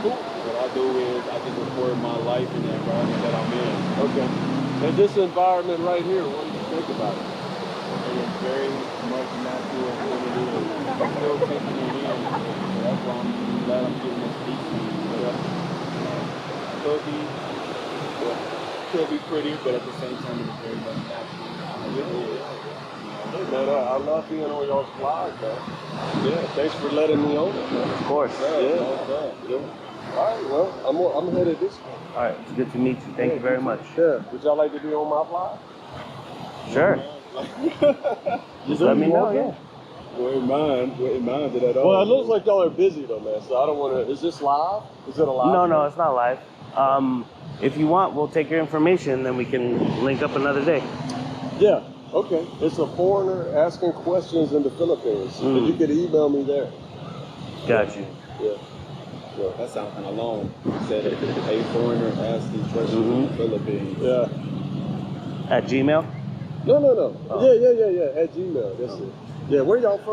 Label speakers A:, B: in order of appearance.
A: Cool.
B: What I do is I just record my life in the environment that I'm in.
A: Okay. And this environment right here, what do you think about it?
B: It is very much natural as what it is. I'm still taking it in. So that's why I'm glad I'm getting this species. Could be pretty, but at the same time it's very much natural.
A: Hey man, I love being on y'all's vlog, man. Yeah, thanks for letting me on it, man.
C: Of course.
A: Yeah. All right, well, I'm headed this way.
C: All right, it's good to meet you. Thank you very much.
A: Yeah. Would y'all like to be on my vlog?
C: Sure. Just let me know, yeah.
B: Wouldn't mind it at all.
A: Well, it looks like y'all are busy though, man. So I don't want to. Is this live? Is it a live?
C: No, it's not live. If you want, we'll take your information, then we can link up another day.
A: Yeah. Okay. It's a foreigner asking questions in the Philippines. You could email me there.
C: Got you.
A: Yeah.
B: That sounds kind of long. You said a foreigner asking questions in the Philippines.
A: Yeah.
C: At Gmail?
A: No. Oh. Yeah. At Gmail. That's it. Yeah. Where y'all from?